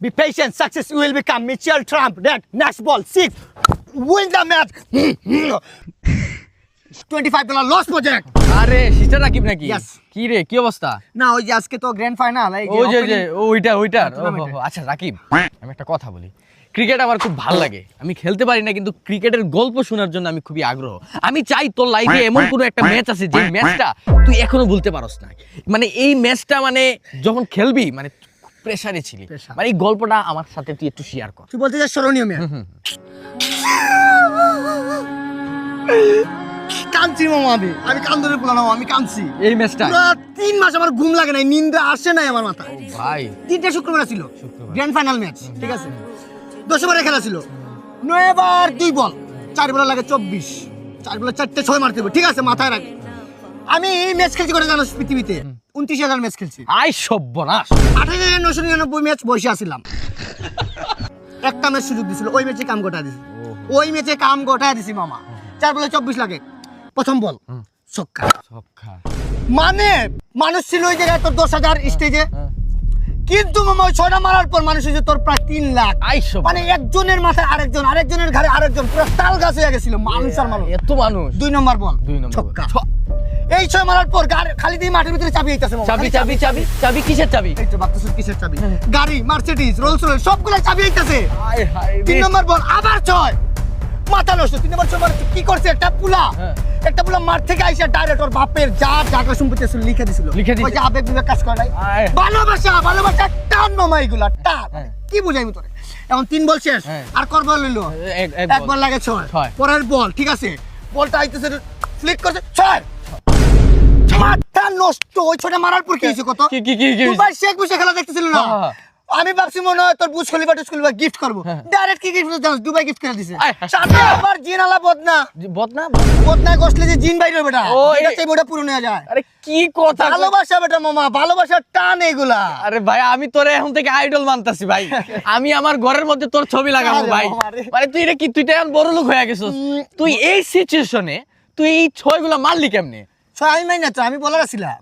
Be patient. Success will become Mitchell Trump. That next ball 6. Win the match. $25 loss project. আরে sister Rakib নাকি? Yes. কি রে কি অবস্থা? না ওই যে আজকে তো গ্র্যান্ড ফাইনাল ওই যে ওইটার আচ্ছা রাকিব আমি একটা কথা বলি ক্রিকেট আমার খুব ভালো লাগে আমি খেলতে পারি না কিন্তু ক্রিকেটের গল্প শোনার জন্য আমি খুবই আগ্রহ আমি চাই তোর লাইফে এমন কোনো একটা ম্যাচ আছে যে ম্যাচটা তুই এখনো ভুলতে পারস না মানে এই ম্যাচটা মানে যখন খেলবি মানে প্রেসারে ছিলি মানে এই গল্পটা আমার সাথে তুই একটু শেয়ার কর তুই বলতে চাস স্মরণীয় ম্যাচ কাঁদছি মামা আমি কান্দরে বললাম আমি কাঁদছি এই ম্যাচটা পুরো 3 মাস আমার ঘুম লাগে নাই নিন্দা আসে নাই আমার মাথায় ভাই 3টা শুক্রবার ছিল গ্র্যান্ড ফাইনাল ম্যাচ ঠিক আছে 10 ওভারের খেলা ছিল 9 ওভার 2 বল 4 বল লাগে 24 4 বলে 4টে 6 মারতে হবে ঠিক আছে মাথায় রাখ আমি এই ম্যাচ খেলছি করে জানো পৃথিবীতে 29000 ম্যাচ খেলছি আই সর্বনাশ 28999 ম্যাচ বসে আছিলাম একটা ম্যাচ সুযোগ দিছিল ওই ম্যাচে কাম গোটা দিছি মামা 4 বলে 24 লাগে প্রথম বল ছক্কা মানে মানুষ ছিল ওই জায়গায় তোর 10,000 স্টেজে কিন্তু মামা ওই 6টা মারার পর মানুষ হয়েছে তোর প্রায় 3 লাখ মানে একজনের মাথায় আরেকজনের ঘাড়ে আরেকজন পুরো তাল গাছ হয়ে গেছিল মানুষ আর মানুষ এত মানুষ 2 নম্বর বল ছক্কা এই 6 মারার পর খালি দিয়ে মাঠের ভিতরে চাবি আইতাছে চাবি কিসের চাবি এই তো ভাবতেছিস কিসের চাবি গাড়ি মার্সিডিজ রোলস রয়েস সবগুলা চাবি আইতাছে 3 নম্বর বল আবার 6 মাথা নষ্ট 3 নম্বর 6 কি করছে একটা পুলা মাঠ থেকে আইসা ডাইরেক্ট ওর বাপের যা জায়গা সম্পত্তি ছিল লিখে দিছিল ওই যে আবেগ বিবেক কাজ করে নাই ভালোবাসা টান মামা এগুলা টান কি বুঝাইবো তোরে এখন 3 বল শেষ আর করব লইলো এক বল লাগে 6 পরের বল ঠিক আছে বলটা আইতেছে ফ্লিক করছে 6 মাথা নষ্ট ওই 6টা মারার পর কি হইছে কত কি দুবাই শেখ বসে খেলা দেখতেছিল না আমি ভাবছি মনে হয় তোর বুঝ খলিফা গিফট করব ডাইরেক্ট কি গিফট জানিস দুবাই গিফট করে দিছে সাথে আবার জিনালা বদনা গোসলে যে জিন বাইরে বেটা এটা সেই বড় পুরো নিয়ে যায় আরে কি কথা ভালোবাসা বেটা মামা ভালোবাসার টান এগুলা আরে ভাই আমি তোরে এখন থেকে আইডল মানতাছি ভাই আমি আমার ঘরের মধ্যে তোর ছবি লাগাবো ভাই মানে তুই এটা কি তুই তো এখন বড় লোক হয়ে গেছিস তুই এই সিচুয়েশনে তুই এই 6 গুলা মারলি কেমনে 6 আমি মাইনা তো আমি বলার ছিলাম